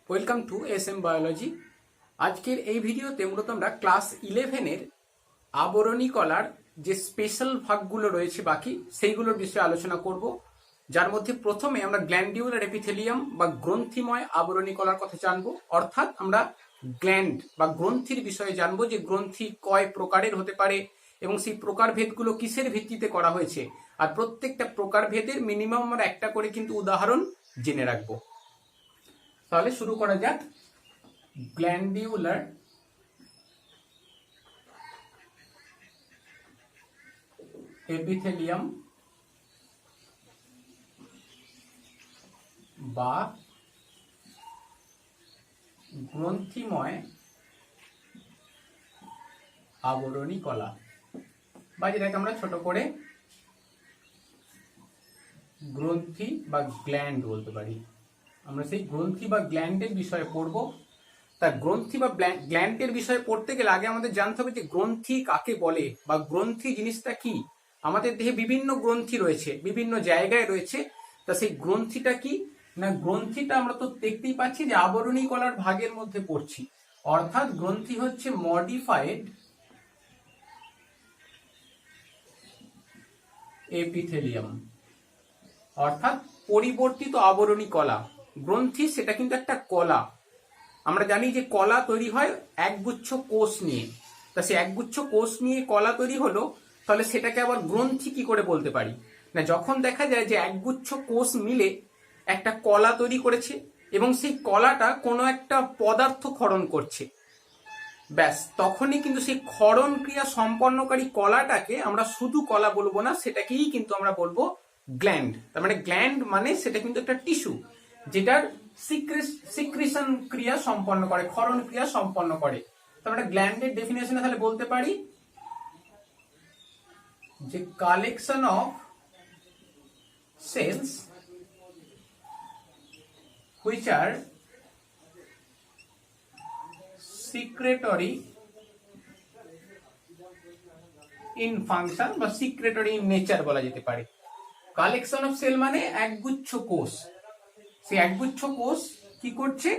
Welcome to SM biology. আজকের এই ভিডিওতে মূলত আমরা ক্লাস 11-এর আবরণী কলার যে স্পেশাল ভাগগুলো রয়েছে বাকি সেইগুলোর বিষয়ে আলোচনা করব। যার মধ্যে প্রথমে আমরা গ্ল্যান্ডিউলার এপিথেলিয়াম বা গ্রন্থিময় আবরণী কলার কথা জানবো, অর্থাৎ আমরা গ্ল্যান্ড বা গ্রন্থির বিষয়ে জানবো যে গ্রন্থি কয় প্রকারের হতে পারে এবং সেই প্রকারভেদগুলো কিসের ভিত্তিতে করা হয়েছে, আর প্রত্যেকটা প্রকারভেদের মিনিমাম আমরা একটা করে কিন্তু উদাহরণ জেনে রাখবো। তাহলে শুরু করা যাক। গ্ল্যান্ডিউলার এপিথেলিয়াম বা গ্রন্থিময় আবরণী কলা, বা যেটাকে আমরা ছোট করে গ্রন্থি বা গ্ল্যান্ড বলতে পারি। আমরা সেই গ্রন্থি বা গ্ল্যান্ডের বিষয়ে পড়ব। তা গ্রন্থি বা গ্ল্যান্ডের বিষয়ে পড়তে গেলে আগে আমাদের জানতে হবে যে গ্রন্থি কাকে বলে বা গ্রন্থি জিনিসটা কি। আমাদের দেহে বিভিন্ন গ্রন্থি রয়েছে, বিভিন্ন জায়গায় রয়েছে। তা সেই গ্রন্থিটা কি না, গ্রন্থিটা আমরা তো দেখতেই পাচ্ছি যে আবরণী কলার ভাগের মধ্যে পড়ছি, অর্থাৎ গ্রন্থি হচ্ছে মডিফাইড এপিথেলিয়াম, অর্থাৎ পরিবর্তিত আবরণী কলা। গ্রন্থি সেটা কিন্তু একটা কলা। আমরা জানি যে কলা তৈরি হয় একগুচ্ছ কোষ নিয়ে। তা সে একগুচ্ছ কোষ নিয়ে কলা তৈরি হলো, তাহলে সেটাকে আবার গ্রন্থি কি করে বলতে পারি না, যখন দেখা যায় যে একগুচ্ছ কোষ মিলে একটা কলা তৈরি করেছে এবং সেই কলাটা কোনো একটা পদার্থ ক্ষরণ করছে, ব্যাস তখনই কিন্তু সেই ক্ষরণ ক্রিয়া সম্পন্নকারী কলাটাকে আমরা শুধু কলা বলবো না, সেটাকেই কিন্তু আমরা বলবো গ্ল্যান্ড। তার মানে গ্ল্যান্ড মানে সেটা কিন্তু একটা টিস্যু যেটার সিক্রেশন ক্রিয়া সম্পন্ন করে, ক্ষরণ ক্রিয়া সম্পন্ন করে। তার মানে গ্ল্যান্ডের ডেফিনেশনে তাহলে বলতে পারি যে collection of cells which are secretory in function বা সিক্রেটরি ইন নেচার বলা যেতে পারে। কালেকশন অফ সেল মানে একগুচ্ছ কোষ। সেই একগুচ্ছ কোষ কি করছে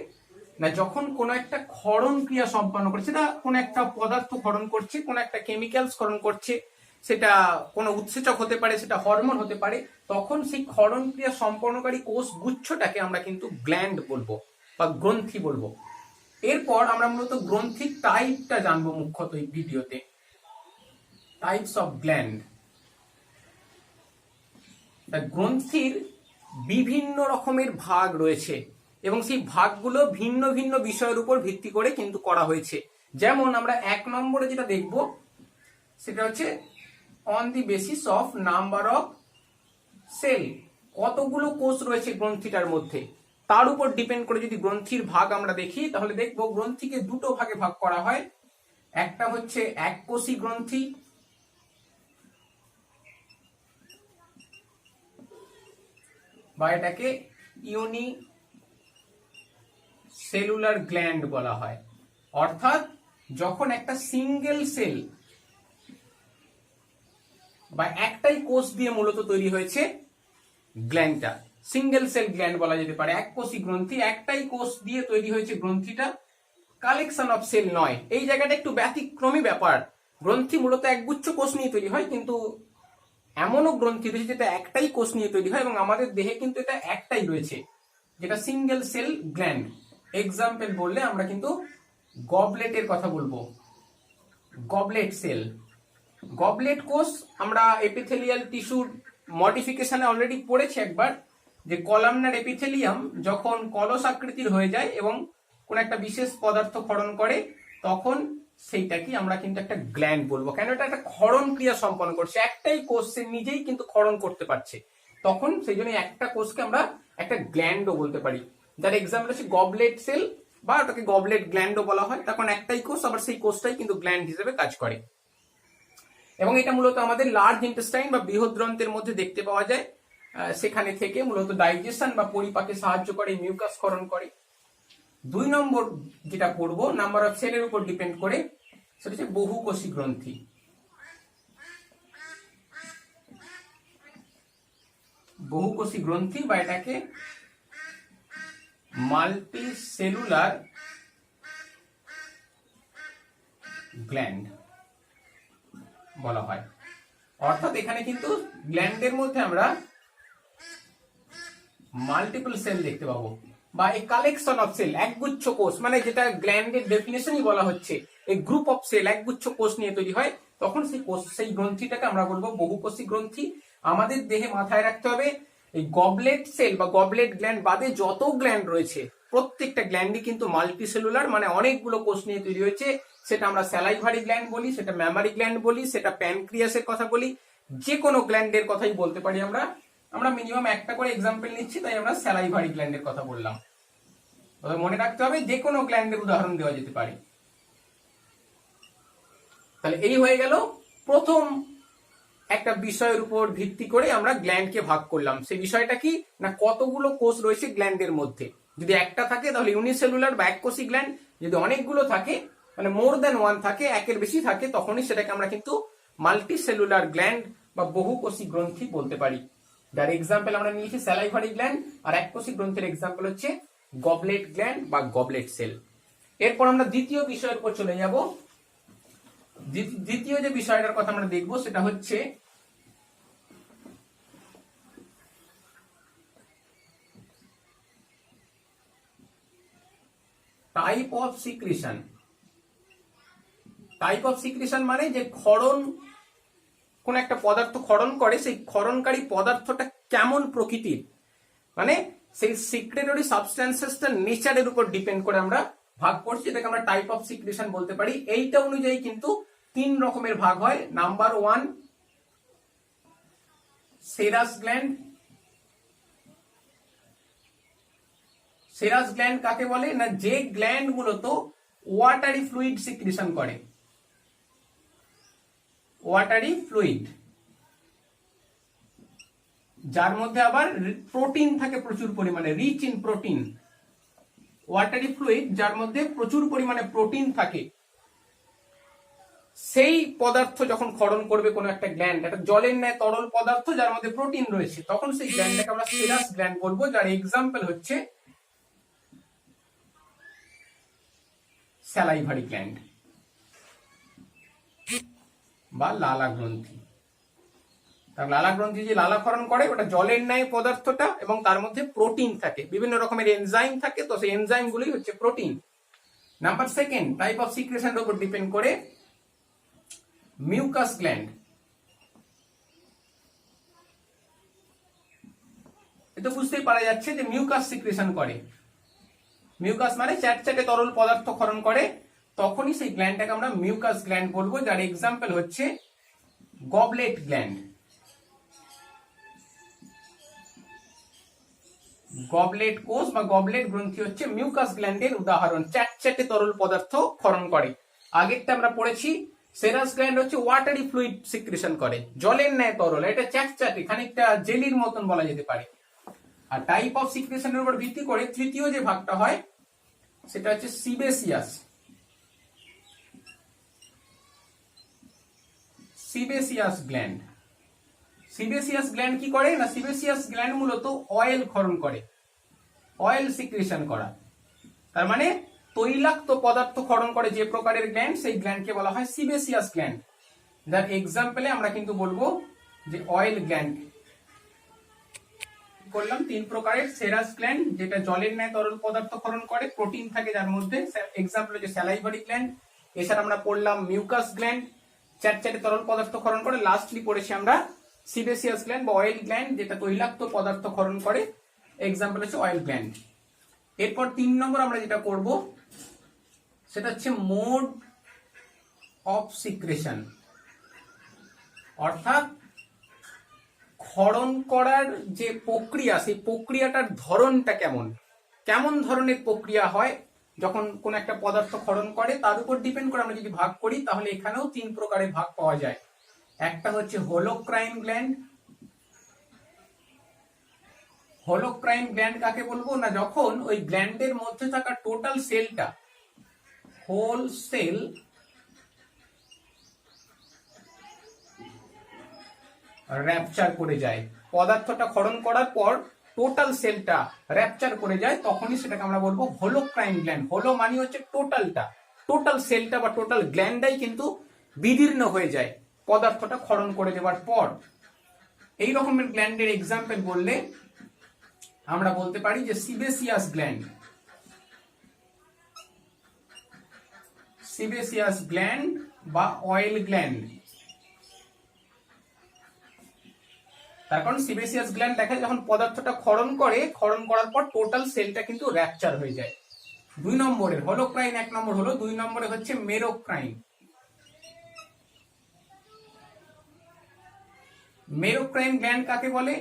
না, যখন কোনো একটা ক্ষরণ ক্রিয়া সম্পন্ন করছে, সেটা কোনো একটা পদার্থ ক্ষরণ করছে, কোনো একটা কেমিক্যালস ক্ষরণ করছে, সেটা কোনো উৎসেচক হতে পারে, সেটা হরমোন হতে পারে, তখন সেই ক্ষরণ ক্রিয়া সম্পন্নকারী কোষ গুচ্ছটাকে আমরা কিন্তু গ্ল্যান্ড বলবো বা গ্রন্থি বলবো। এরপর আমরা মূলত গ্রন্থির টাইপটা জানবো মুখ্যত এই ভিডিওতে, টাইপস অফ গ্ল্যান্ড। গ্রন্থির বিভিন্ন রকমের ভাগ রয়েছে এবং সেই ভাগগুলো ভিন্ন ভিন্ন বিষয়ের উপর ভিত্তি করে কিন্তু করা হয়েছে। যেমন আমরা 1 নম্বরে যেটা দেখব সেটা হচ্ছে on the basis of number of cell, কতগুলো কোষ রয়েছে গ্রন্থিটার মধ্যে, তার উপর ডিপেন্ড করে যদি গ্রন্থির ভাগ আমরা দেখি, তাহলে দেখব গ্রন্থিকে দুটো ভাগে ভাগ করা হয়। একটা হচ্ছে এককোষী গ্রন্থি, বা এটাকে ইউনি সেলুলার গ্ল্যান্ড বলা হয়। অর্থাৎ যখন একটা সিঙ্গেল সেল বা একটাই কোষ দিয়ে মূলত তৈরি হয়েছে গ্ল্যান্ডটা, সিঙ্গেল সেল গ্ল্যান্ড বলা যেতে পারে। এককোষী গ্রন্থি, একটাই কোষ দিয়ে তৈরি হয়েছে গ্রন্থিটা, কালেকশন অফ সেল নয়। এই জায়গাটা একটু ব্যতিক্রমী ব্যাপার। গ্রন্থি মূলত একগুচ্ছ কোষ নিয়ে তৈরি হয়, কিন্তু এমনও গ্রন্থি রয়েছে যেটা একটাই কোষ নিয়ে তৈরি হয় এবং আমাদের দেহে কিন্তু এটা একটাই রয়েছে, যেটা সিঙ্গেল সেল গ্ল্যান্ড। এক্সাম্পল বললে আমরা কিন্তু গবলেটের কথা বলবো, গবলেট সেল। গবলেট কোষ আমরা এপিথেলিয়াল টিস্যুর মডিফিকেশনে অলরেডি পড়েছি একবার, যে কলামনার এপিথেলিয়াম যখন কলস আকৃতির হয়ে যায় এবং কোন একটা বিশেষ পদার্থ ক্ষরণ করে, তখন সেইটাকে আমরা কিন্তু একটা গ্ল্যান্ড বলবো। কেন? এটা একটা ক্ষরণ ক্রিয়া সম্পন্ন করছে, একটাই কোষ সে নিজেই কিন্তু ক্ষরণ করতে পারছে, তখন সেই জন্য একটা কোষকে আমরা একটা গ্ল্যান্ডও বলতে পারি। যার এক্সাম্পল হচ্ছে গবলেট সেল, বা ওটাকে গবলেট গ্ল্যান্ডও বলা হয়। তখন একটাই কোষ, আবার সেই কোষটাই কিন্তু গ্ল্যান্ড হিসেবে কাজ করে। এবং এটা মূলত আমাদের লার্জ ইন্টেস্টাইন বা বৃহদ্রন্ত্রের মধ্যে দেখতে পাওয়া যায়। সেখানে থেকে মূলত ডাইজেশন বা পরিপাকে সাহায্য করে, মিউকাস ক্ষরণ করে। 2 নম্বর যেটা পড়বো নাম্বার অফ সেলের উপর ডিপেন্ড করে, সেটা হচ্ছে বহুকোষী গ্রন্থি। বহুকোষী গ্রন্থি বা এটাকে মাল্টিসেলুলার গ্ল্যান্ড বলা হয়। অর্থাৎ এখানে কিন্তু গ্ল্যান্ডের মধ্যে আমরা মাল্টিপল সেল দেখতে পাবো, বা এই কালেকশন অফ সেল, একগুচ্ছ কোষ, মানে যেটা গ্ল্যান্ডের ডেফিনেশনই বলা হচ্ছে, এই গ্রুপ অফ সেল, একগুচ্ছ কোষ নিয়ে তৈরি হয়, তখন সেই কোষ, সেই গ্রন্থিটাকে আমরা বলবো বহুকোষী গ্রন্থি। আমাদের দেহে মাথায় রাখতে হবে এই গবলেট সেল বা গবলেট গ্ল্যান্ড বাদে যত গ্ল্যান্ড রয়েছে প্রত্যেকটা গ্ল্যান্ডই কিন্তু মাল্টিসেলুলার, মানে অনেকগুলো কোষ নিয়ে তৈরি হয়েছে। সেটা আমরা স্যালাইভারি গ্ল্যান্ড বলি, সেটা ম্যামারি গ্ল্যান্ড বলি, সেটা প্যানক্রিয়াসের কথা বলি, যে কোনো গ্ল্যান্ডের কথাই বলতে পারি আমরা। আমরা মিনিমাম একটা করে এক্সাম্পল নিচ্ছি, তাই আমরা স্যালাইভারি গ্ল্যান্ডের কথা বললাম। মনে রাখতে হবে যে কোনো গ্ল্যান্ডের উদাহরণ দেওয়া যেতে পারে। তাহলে এই হয়ে গেল প্রথম একটা বিষয়ের উপর ভিত্তি করে আমরা গ্ল্যান্ডকে ভাগ করলাম। সেই বিষয়টা কি না, কতগুলো কোষ রয়েছে গ্ল্যান্ডের মধ্যে। যদি একটা থাকে তাহলে ইউনিসেলুলার বা এককোষী গ্ল্যান্ড, যদি অনেকগুলো থাকে মানে মোর দ্যান ওয়ান থাকে, একের বেশি থাকে, তখনই সেটাকে আমরা কিন্তু মাল্টিসেলুলার গ্ল্যান্ড বা বহুকোষী গ্রন্থি বলতে পারি। যার এক্সাম্পল আমরা নিয়েছি স্যালাইভারি গ্ল্যান্ড, আর এককোষী গ্রন্থের এক্সাম্পল হচ্ছে গবলেট গ্ল্যান্ড বা গবলেট সেল। এরপর আমরা দ্বিতীয় বিষয়ের উপর চলে যাব। দ্বিতীয় যে বিষয়টার কথা আমরা দেখব সেটা হচ্ছে type of secretion. Type of secretion মানে যে ক্ষরণ, কোন একটা পদার্থ ক্ষরণ করে, সেই ক্ষরণকারী পদার্থটা কেমন প্রকৃতির, মানে সেই সিক্রেটরি সাবস্টেন্সেসটার নেচারের উপর ডিপেন্ড করে আমরা ভাগ করছি, এটাকে আমরা টাইপ অফ সিক্রেশন বলতে পারি। এইটা অনুযায়ী কিন্তু তিন রকমের ভাগ হয়। Number one, serous gland. Serous gland কাকে বলে না, যে গ্ল্যান্ড মূলত ওয়াটারি ফ্লুইড সিক্রেশন করে। ওয়াটারি ফ্লুইড, যার মধ্যে আবার প্রোটিন থাকে প্রচুর পরিমাণে, rich in protein. Watery fluid যার মধ্যে প্রচুর পরিমাণে প্রোটিন থাকে, সেই পদার্থ যখন ক্ষরণ করবে কোনো একটা গ্ল্যান্ড, একটা জলের ন্যায় তরল পদার্থ যার মধ্যে প্রোটিন রয়েছে, তখন সেই গ্ল্যান্ডটাকে আমরা সেরাস গ্ল্যান্ড বলবো। যার এক্সাম্পল হচ্ছে স্যালাইভারি গ্ল্যান্ড বা লালা গ্রন্থি। লালা গ্রন্থি যে লালাক্ষরণ করে ওটা জলের ন্যায় পদার্থটা, এবং তার মধ্যে প্রোটিন থাকে, বিভিন্ন রকমের এনজাইম থাকে, তো সেই এনজাইম গুলোই হচ্ছে protein. Number second, type of সিক্রেশনের উপর ডিপেন্ড করে মিউকাস গ্ল্যান্ড। এটা বুঝতেই পারা যাচ্ছে যে মিউকাস সিক্রেশন করে। মিউকাস মানে চ্যাটচ্যাটে তরল পদার্থ ক্ষরণ করে, তখনই সেই গ্ল্যান্ডটাকে আমরা মিউকাস গ্ল্যান্ড বলবো। যার এক্সাম্পল হচ্ছে গবলেট গ্ল্যান্ড। গবলেট কোষ বা গবলেট গ্রন্থি হচ্ছে মিউকাস গ্ল্যান্ডের উদাহরণ, চ্যাটচ্যাটে তরল পদার্থ ক্ষরণ করে। আগেরটা আমরা পড়েছি সেরাস গ্ল্যান্ড হচ্ছে ওয়াটারি ফ্লুইড সিক্রেশন করে, জলের ন্যায় তরল, এটা চ্যাটচ্যাটে খানিকটা জেলির মতন বলা যেতে পারে। আর টাইপ অফ সিক্রেশনের উপর ভিত্তি করে তৃতীয় যে ভাগটা হয় সেটা হচ্ছে sebaceous. Sebaceous gland. Sebaceous gland কি করে না, সিবেসিয়াস গ্ল্যান্ড মূলত অয়েল ক্ষরণ করে, অয়েল সিক্রেশন করা, তার মানে তৈলাক্ত পদার্থ ক্ষরণ করে যে প্রকারের গ্ল্যান্ড, সেই গ্ল্যান্ডকে বলা হয় সিবেসিয়াস গ্ল্যান্ড। যার এক্সাম্পলে আমরা কিন্তু বলবো যে অয়েল গ্ল্যান্ড। করলাম তিন প্রকারের, সেরাস গ্ল্যান্ড যেটা জলের ন্যায় তরল পদার্থ ক্ষরণ করে, প্রোটিন থাকে যার মধ্যে, এক্সাম্পল হচ্ছে স্যালাইভারি গ্ল্যান্ড। এছাড়া আমরা পড়লাম মিউকাস গ্ল্যান্ড, চ্যাটচ্যাটে তরল পদার্থ ক্ষরণ করে। লাস্টলি পড়েছি আমরা সিবেসিয়াস গ্ল্যান্ড বা অয়েল গ্ল্যান্ড, যেটা তৈলাক্ত পদার্থ ক্ষরণ করে, এক্সাম্পল হচ্ছে অয়েল গ্ল্যান্ড। এরপর 3 নম্বর আমরা যেটা করব সেটা হচ্ছে মোড অফ সিক্রেশন, অর্থাৎ ক্ষরণ করার যে প্রক্রিয়া, সেই প্রক্রিয়াটার ধরনটা কেমন, কেমন ধরনের প্রক্রিয়া হয় যখন কোন একটা পদার্থ ক্ষরণ করে, তার উপর ডিপেন্ড করে আমরা যদি ভাগ করি তাহলে এখানেও 3 প্রকারের ভাগ পাওয়া যায়। একটা হচ্ছে হোলোক্রাইন গ্ল্যান্ড। হোলোক্রাইন গ্ল্যান্ড কাকে বলবো না, যখন ওই গ্ল্যান্ডের মধ্যে থাকা টোটাল সেলটা, হোল সেল র্যাপচার করে যায়, পদার্থটা ক্ষরণ করার পর টোটাল সেলটা র্যাপচার করে যায়, তখনই সেটাকে আমরা বলবো হোলোক্রাইন গ্ল্যান্ড। হোলো মানে হচ্ছে টোটালটা, টোটাল সেলটা বা টোটাল গ্ল্যান্ডটাই কিন্তু বিদীর্ণ হয়ে যায় পদার্থটা ক্ষরণ করে দেওয়ার পর। এই রকমের গ্ল্যান্ডের এক্সাম্পল বললে আমরা বলতে পারি যে সিবেসিয়াস গ্ল্যান্ড, সিবেসিয়াস গ্ল্যান্ড বা অয়েল গ্ল্যান্ড। তার কারণ সিবেসিয়াস গ্ল্যান্ড দেখা যায় যখন পদার্থটা ক্ষরণ করে, ক্ষরণ করার পর টোটাল সেলটা কিন্তু র্যাপচার হয়ে যায়। 2 নম্বরের হোলোক্রাইন 1 নম্বর হলো, 2 নম্বরে হচ্ছে মেরোক্রাইন। মেরোক্রাইন গ্ল্যান্ড কাকে বলে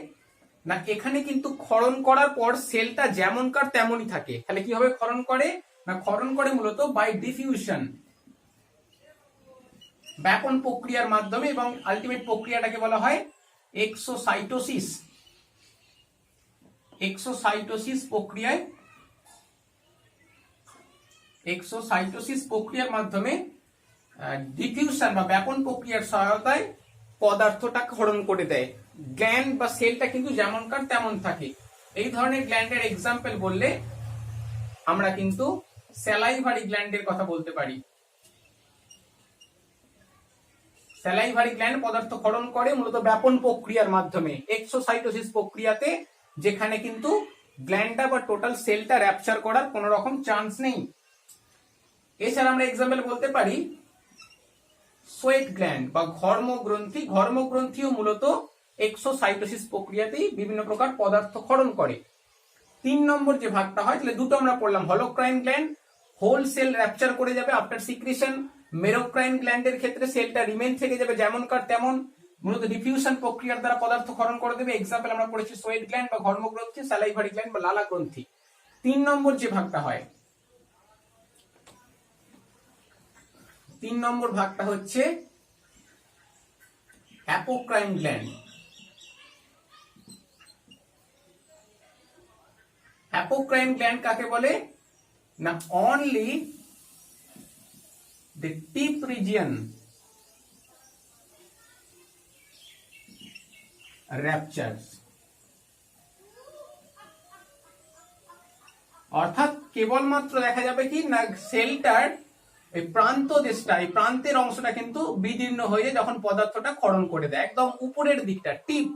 না, এখানে কিন্তু ক্ষরণ করার পর সেলটা যেমনকার তেমনই থাকে। তাহলে কিভাবে ক্ষরণ করে না, ক্ষরণ করে মূলত বাই ডিফিউশন, ব্যাপন প্রক্রিয়ার মাধ্যমে, এবং আলটিমেট প্রক্রিয়াটাকে বলা হয় এক্সোসাইটোসিস। এক্সোসাইটোসিস প্রক্রিয়ায়, এক্সোসাইটোসিস প্রক্রিয়ার মাধ্যমে ডিফিউশন বা ব্যাপন প্রক্রিয়ার সহায়তায় পদার্থটা ক্ষরণ করে দেয়। গ্ল্যান্ড বা সেলটা কিন্তু যেমনকার তেমন থাকে। এই ধরনের গ্ল্যান্ডের এক্সাম্পল বললে আমরা কিন্তু স্যালাইভারি গ্ল্যান্ডের কথা বলতে পারি। স্যালাইভারি গ্ল্যান্ড পদার্থ ক্ষরণ করে মূলত ব্যাপন প্রক্রিয়ার মাধ্যমে, এক্সোসাইটোসিস প্রক্রিয়াতে, যেখানে কিন্তু গ্ল্যান্ডটা বা টোটাল সেলটা র্যাপচার করার কোন রকম চান্স নেই। এছাড়া আমরা এক্সাম্পল বলতে পারি সোয়েট গ্ল্যান্ড বা ঘর্মগ্রন্থি। ঘর্মগ্রন্থিও মূলত এক্সোসাইটোসিস প্রক্রিয়াতেই বিভিন্ন প্রকার পদার্থ ক্ষরণ করে। 3 নম্বর যে ভাগটা হয়, তাহলে দুটো আমরা পড়লাম, হোলোক্রাইন গ্ল্যান্ড হোল সেল র্যাপচার করে যাবে আফটার সিক্রেশন, মেরোক্রাইন গ্ল্যান্ডের ক্ষেত্রে সেলটা রিমেইন থেকে যাবে যেমনকার তেমন, মূলত ডিফিউশন প্রক্রিয়ার দ্বারা পদার্থ ক্ষরণ করে দেবে। এক্সাম্পল আমরা পড়েছি সোয়েট গ্ল্যান্ড বা ঘর্মগ্রন্থি, স্যালাইভারি গ্ল্যান্ড বা লালা গ্রন্থি। 3 নম্বর যে ভাগটা হয়, 3 নম্বর ভাগটা হচ্ছে অ্যাপোক্রাইন গ্ল্যান্ড। অ্যাপোক্রাইন গ্ল্যান্ড কাকে বলে না, only the tip region ruptures, অর্থাৎ কেবলমাত্র দেখা যাবে কি না সেলটার এই প্রান্ত দেশটা, এই প্রান্তের অংশটা কিন্তু বিদীর্ণ হয়ে যায় যখন পদার্থটা ক্ষরণ করে দেয়। একদম উপরের দিকটা টিপ,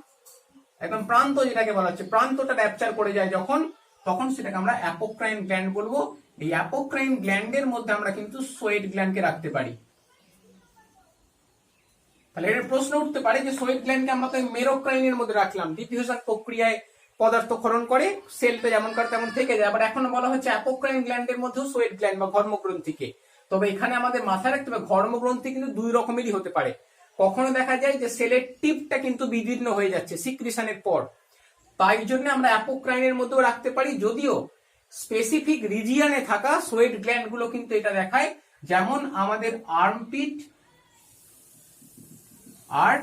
একদম প্রান্ত যেটাকে বলা হচ্ছে, প্রান্তটা র্যাপচার করে যায় যখন, তখন সেটাকে আমরা অ্যাপোক্রাইন গ্ল্যান্ড বলবো। এই অ্যাপোক্রাইন গ্ল্যান্ডের মধ্যে আমরা কিন্তু সোয়েট গ্ল্যান্ডকে রাখতে পারি। তাহলে এর প্রশ্ন উঠতে পারে যে সোয়েট গ্ল্যান্ডকে আমরা তো মেরোক্রাইনের মধ্যে রাখলাম, ডিফিউশন প্রক্রিয়ায় পদার্থ ক্ষরণ করে সেলটা যেমনকার তেমন থেকে যায়, আবার এখন বলা হচ্ছে অ্যাপোক্রাইন গ্ল্যান্ডের মধ্যেও সোয়েট গ্ল্যান্ড বা ঘর্মগ্রন্থিকে। তবে এখানে আমাদের মাথায় রাখতে হবে ঘর্মগ্রন্থি কিন্তু 2 রকমেরই হতে পারে। কখনো দেখা যায় যে সেলের টিপটা কিন্তু বিদীর্ণ হয়ে যাচ্ছে সিক্রেশনের পর, তাই জন্য আমরা অ্যাপোক্রাইনের মধ্যেও রাখতে পারি, যদিও স্পেসিফিক রিজিয়নে থাকা সোয়েট গ্ল্যান্ড গুলো কিন্তু এটা দেখায়। যেমন আমাদের আর্মপিট আর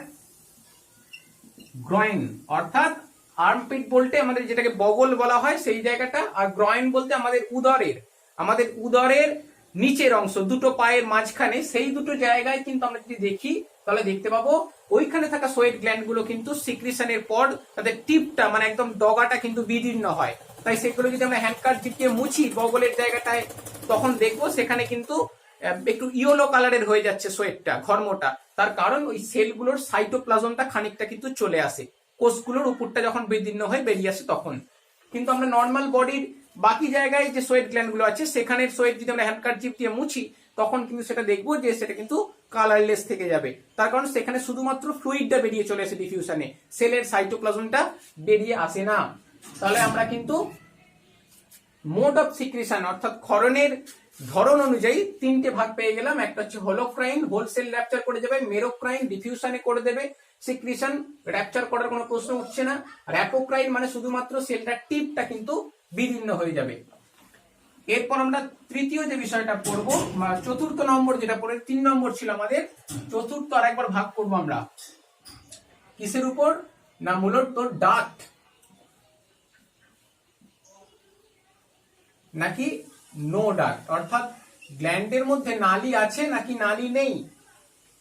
গ্রয়েন, অর্থাৎ আর্মপিট বলতে আমাদের যেটাকে বগল বলা হয় সেই জায়গাটা, আর গ্রয়েন বলতে আমাদের উদরের নিচের অংশ, দুটো পায়ের মাঝখানে, সেই দুটো জায়গায় কিন্তু আমরা যদি দেখি তাহলে দেখতে পাবো ওইখানে থাকা সোয়েট গ্ল্যান্ড গুলো কিন্তু সিক্রেশনের পর তাদের টিপটা মানে একদম ডগাটা কিন্তু বিদীর্ণ হয়। তাই সেগুলো যদি আমরা হ্যান্ডকারচিপ দিয়ে মুছি বগলের জায়গাটায়, তখন দেখবো সেখানে কিন্তু একটু ইয়েলো কালারের হয়ে যাচ্ছে সোয়েটটা, ঘর্মটা। তার কারণ ওই সেলগুলোর সাইটোপ্লাজমটা খানিকটা কিন্তু চলে আসে, কোষগুলোর উপরটা যখন বিদীর্ণ হয়ে বেরিয়ে আসে তখন। কিন্তু আমরা নর্মাল বডির বাকি জায়গায় যে সোয়েট গ্ল্যান্ড গুলো আছে, সেখানের সোয়েট যদি আমরা হ্যান্ডকারচিপ দিয়ে মুছি, তখন কিন্তু সেটা দেখবো যে সেটা কিন্তু কালারলেস থেকে যাবে। তার কারণ সেখানে শুধুমাত্র ফ্লুইডটা বেরিয়ে চলে আসে ডিফিউশনে, সেলের সাইটোপ্লাজমটা বেরিয়ে আসে না। তাহলে আমরা কিন্তু মোড অফ সিক্রেশন অর্থাৎ ক্ষরণের ধরন অনুযায়ী 3টে ভাগ পেয়ে গেলাম। একটা হচ্ছে হোলোক্রাইন, হোল সেল র্যাপচার করে যাবে, মেরোক্রাইন ডিফিউশনে করে দেবে সিক্রেশন, র্যাপচার করার কোনো প্রশ্ন উঠছে না, আর অ্যাপোক্রাইন মানে শুধুমাত্র সেলটার টিপটা কিন্তু বিদীর্ণ হয়ে যাবে। এরপর আমরা তৃতীয় যে বিষয়টা পড়বো, 4র্থ নম্বর যেটা পড়ে, 3 নম্বর ছিল আমাদের, 4র্থ আর একবার ভাগ করবো আমরা কিসের উপর না, মূলত ডাক্ট নাকি নো ডাক্ট, অর্থাৎ গ্ল্যান্ডের মধ্যে নালী আছে নাকি নালী নেই,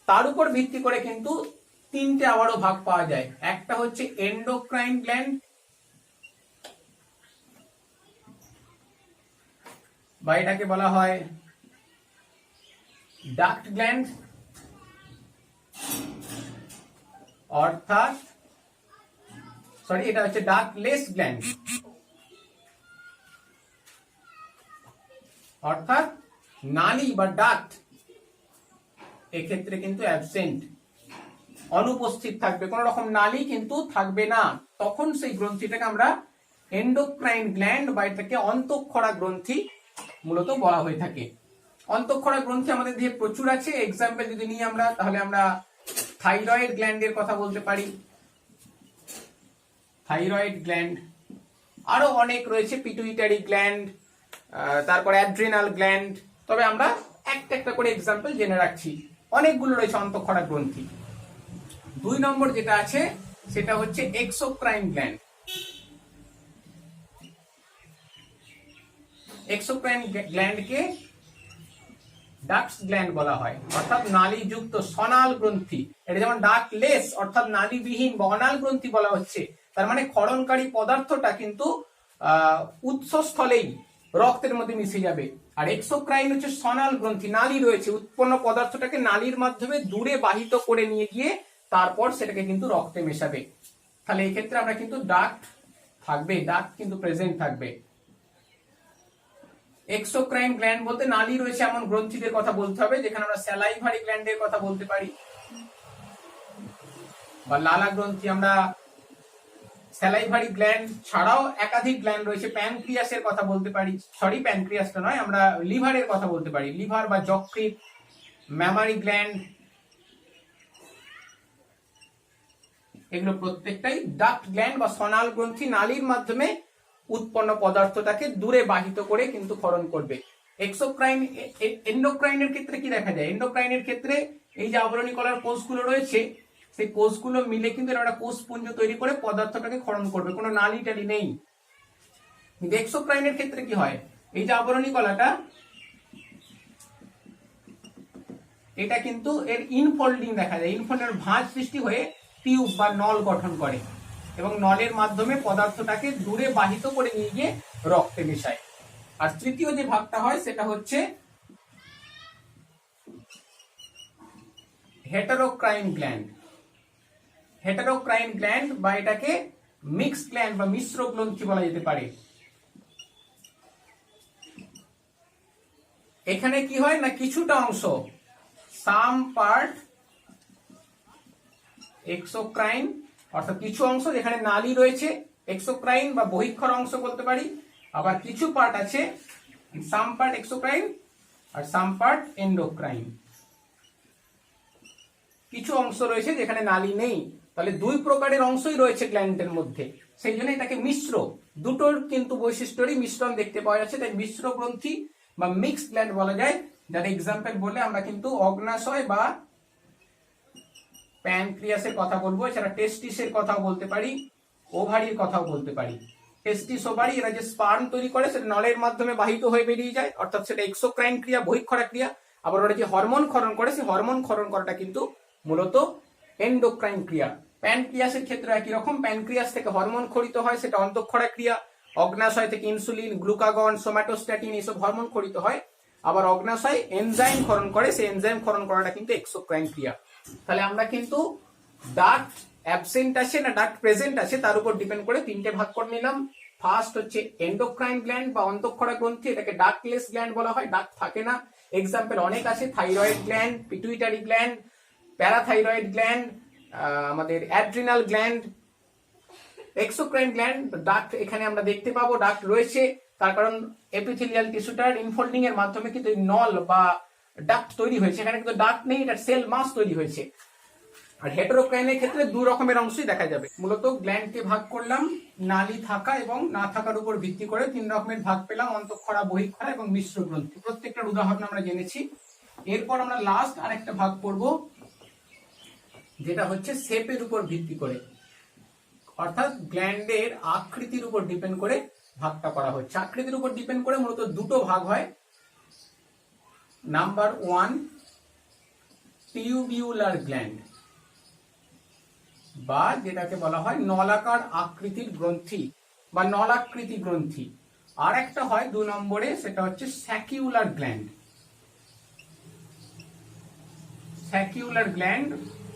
তার উপর ভিত্তি করে কিন্তু 3টে আবারও ভাগ পাওয়া যায়। একটা হচ্ছে এন্ডোক্রাইন গ্ল্যান্ড, বা এটাকে বলা হয় ডাক্ট গ্ল্যান্ড, অর্থাৎ সরি এটা হচ্ছে ডাক্টলেস গ্ল্যান্ড, অর্থাৎ নালী বা ডাক্ট এক্ষেত্রে কিন্তু অ্যাবসেন্ট, অনুপস্থিত থাকবে, কোন রকম নালী কিন্তু থাকবে না। তখন সেই গ্রন্থিটাকে আমরা এন্ডোক্রাইন গ্ল্যান্ড বা এটাকে অন্তঃক্ষরা গ্রন্থি মূলত বলা হয়ে থাকে। অন্তঃক্ষরা গ্রন্থি আমাদের দেহে প্রচুর আছে। এক্সাম্পল যদি নিই আমরা, তাহলে আমরা থাইরয়েড গ্ল্যান্ডের কথা বলতে পারি, থাইরয়েড গ্ল্যান্ড, আরো অনেক রয়েছে, পিটুইটারি গ্ল্যান্ড, তারপরে অ্যাড্রিনাল গ্ল্যান্ড। তবে আমরা একটা একটা করে এক্সাম্পল জেনে রাখছি, অনেকগুলো রয়েছে অন্তঃক্ষরা গ্রন্থি। 2 নম্বর যেটা আছে সেটা হচ্ছে এক্সোক্রাইন গ্ল্যান্ড। এক্সোক্রাইন গ্ল্যান্ডকে ডাক্টস গ্ল্যান্ড বলা হয়, অর্থাৎ নালীযুক্ত সনাল গ্রন্থি। এটা যেমন ডাক্টলেস অর্থাৎ নালীবিহীন বা অনাল গ্রন্থি বলা হচ্ছে, তার মানে ক্ষরণকারী পদার্থটা কিন্তু উৎসস্থলেই রক্তের মধ্যে মিশে যাবে। আর এক্সোক্রাইন হচ্ছে সনাল গ্রন্থি, নালী রয়েছে, উৎপন্ন পদার্থটাকে নালীর মাধ্যমে দূরে বাহিত করে নিয়ে গিয়ে তারপর সেটাকে কিন্তু রক্তে মেশাবে। তাহলে এই ক্ষেত্রে আমরা কিন্তু ডাক্ট থাকবে, ডাক্ট কিন্তু প্রেজেন্ট থাকবে। এক্সোক্রাইন গ্ল্যান্ড বলতে নালী রয়েছে এমন গ্রন্থিদের কথা বলতে হবে, যেখানে আমরা স্যালাইভারি গ্ল্যান্ডের কথা বলতে পারি, বা লালা গ্রন্থি। আমরা স্যালাইভারি গ্ল্যান্ড ছাড়াও একাধিক গ্ল্যান্ড রয়েছে, প্যানক্রিয়াসের কথা বলতে পারি, সরি প্যানক্রিয়াসটা নয়, আমরা লিভারের কথা বলতে পারি, লিভার বা যকৃৎ, ম্যামারি গ্ল্যান্ড, এগুলো প্রত্যেকটাই ডাক্ট গ্ল্যান্ড বা সনাল গ্রন্থি, নালীর মাধ্যমে উৎপন্ন পদার্থটাকে দূরে বাহিত করে কিন্তু ক্ষরণ করবে। এক্সোক্রাইন এন্ডোক্রাইনের ক্ষেত্রে কি দেখা যায়? এন্ডোক্রাইনের ক্ষেত্রে এই যে আবরণী কলার কোষগুলো রয়েছে, সেই কোষগুলো মিলে কিন্তু একটা কোষপুঞ্জ তৈরি করে পদার্থটাকে ক্ষরণ করবে, কোনো নালী টালি নেই। কিন্তু এক্সোক্রাইনের ক্ষেত্রে কি হয়? এই যে আবরণী কলাটা, এটা কিন্তু এর ইনফোল্ডিং দেখা যায়, ইনফোল্ডের ভাঁজ সৃষ্টি হয়ে টিউব বা নল গঠন করে এবং নলের মাধ্যমে পদার্থটাকে দূরে বাহিত করে নিয়ে গিয়ে রক্তে মেশায়। আর তৃতীয় যে ভাগটা হয় সেটা হচ্ছে হেটারোক্রাইন গ্ল্যান্ড। হেটারোক্রাইন গ্ল্যান্ড বা এটাকে মিক্স গ্ল্যান্ড বা মিশ্র গ্রন্থি বলা যেতে পারে। এখানে কি হয় না, কিছুটা অংশ, সাম পার্ট এক্সোক্রাইন, অর্থাৎ কিছু অংশ যেখানে নালী রয়েছে, এক্সোক্রাইন বা বহিঃক্ষর অংশ বলতে পারি। আবার কিছু পার্ট আছে, সাম পার্ট এক্সোক্রাইন আর সাম পার্ট এন্ডোক্রাইন, কিছু অংশ রয়েছে যেখানে নালী নেই। তাহলে 2 প্রকারের অংশই রয়েছে গ্ল্যান্ডের মধ্যে, সেই জন্য এটাকে মিশ্র, দুটোর কিন্তু বৈশিষ্ট্যেরই মিশ্রণ দেখতে পাওয়া যাচ্ছে, তাই মিশ্র গ্রন্থি বা মিক্স গ্ল্যান্ড বলা যায়। যার এক্সাম্পল বলে আমরা কিন্তু অগ্নাশয় বা প্যানক্রিয়াসের কথা বলবো, এছাড়া টেস্টিসের কথাও বলতে পারি, ওভারির কথাও বলতে পারি। টেস্টিস, ওভারি, এরা যে স্পার্ম তৈরি করে সেটা নলের মাধ্যমে বাহিত হয়ে বেরিয়ে যায়, অর্থাৎ সেটা এক্সোক্রাইন ক্রিয়া, বহিঃক্ষরা ক্রিয়া। আবার ওরা যে হরমোন ক্ষরণ করে, সেই হরমোন ক্ষরণ করাটা কিন্তু মূলত এন্ডোক্রাইন ক্রিয়া। প্যানক্রিয়াসের ক্ষেত্রে একই রকম, প্যানক্রিয়াস থেকে হরমোন ক্ষরিত হয়, সেটা অন্তঃক্ষরা ক্রিয়া। অগ্নাশয় থেকে ইনসুলিন, গ্লুকাগন, সোমাটোস্ট্যাটিন এইসব হরমোন ক্ষরিত হয়। আবার অগ্নাশয় এনজাইম ক্ষরণ করে, সেই এনজাইম ক্ষরণ করাটা কিন্তু এক্সোক্রাইন ক্রিয়া। তাহলে আমরা কিন্তু ডাক্ট অ্যাবসেন্ট আছে না ডাক্ট প্রেজেন্ট আছে তার উপর ডিপেন্ড করে 3টে ভাগ করে নিলাম। ফার্স্ট হচ্ছে এন্ডোক্রাইন গ্ল্যান্ড বা অন্তঃক্ষরা গ্রন্থি, এটাকে ডাক্টলেস গ্ল্যান্ড বলা হয়, ডাক্ট থাকে না। এক্সাম্পল অনেক আছে, thyroid gland, pituitary gland, parathyroid gland, আমাদের adrenal gland. Exocrine gland, duct এখানে আমরা দেখতে পাবো ডাক্ট রয়েছে, তার কারণ এপিথেলিয়াল টিস্যুটার ইনফোল্ডিং এর মাধ্যমে কিন্তু নল বা ডাক্ট তৈরি হয়েছে, এখানে কিন্তু ডাক্ট নেই, এটা সেল মাস তৈরি হয়েছে। আর হেটারোক্রাইনের ক্ষেত্রে 2 রকমের অংশই দেখা যাবে। মূলত গ্ল্যান্ডকে ভাগ করলাম নালী থাকা এবং না থাকার উপর ভিত্তি করে 3 রকমের ভাগ পেলাম, অন্তঃক্ষরা, বহিঃক্ষরা এবং মিশ্র গ্রন্থি। প্রত্যেকটার উদাহরণ আমরা জেনেছি। এরপর আমরা লাস্ট আরেকটা ভাগ করব, যেটা হচ্ছে শেপের উপর ভিত্তি করে, অর্থাৎ গ্ল্যান্ডের আকৃতির উপর ডিপেন্ড করে ভাগটা করা হচ্ছে। আকৃতির উপর ডিপেন্ড করে মূলত 2টো ভাগ হয়। নাম্বার 1 টিউবিউলার গ্ল্যান্ড, বা যেটাকে বলা হয় নলাকার আকৃতির গ্রন্থি বা নলাকৃতি গ্রন্থি। আর একটা হয় 2 নম্বরে, সেটা হচ্ছে স্যাকিউলার গ্ল্যান্ড। স্যাকিউলার গ্ল্যান্ড,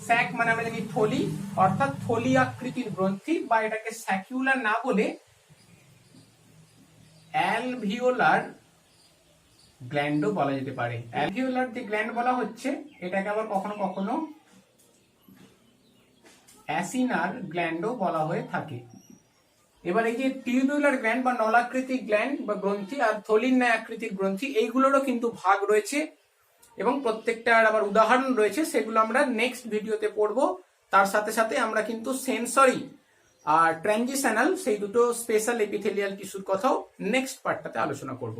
স্যাক মানে আমরা জানি থলি, অর্থাৎ থলি আকৃতির গ্রন্থি, বা এটাকে স্যাকিউলার না বলে অ্যালভিওলার গ্ল্যান্ডও বলা যেতে পারে। অ্যালভিওলার যে গ্ল্যান্ড বলা হচ্ছে, এটাকে আবার কখনো কখনো অ্যাসিনার গ্ল্যান্ডও বলা হয়ে থাকে। এবার এই যে টিউবুলার গ্ল্যান্ড বা নলাকৃতিক গ্ল্যান্ড বা গ্রন্থি আর থলির ন্যায় আকৃতির গ্রন্থি, এইগুলোরও কিন্তু ভাগ রয়েছে এবং প্রত্যেকটার আবার উদাহরণ রয়েছে, সেগুলো আমরা নেক্সট ভিডিওতে পড়বো। তার সাথে সাথে আমরা কিন্তু সেন্সরি আর ট্রানজিশনাল, সেই দুটো স্পেশাল এপিথেলিয়াল টিস্যুর কথাও নেক্সট পার্টটাতে আলোচনা করব।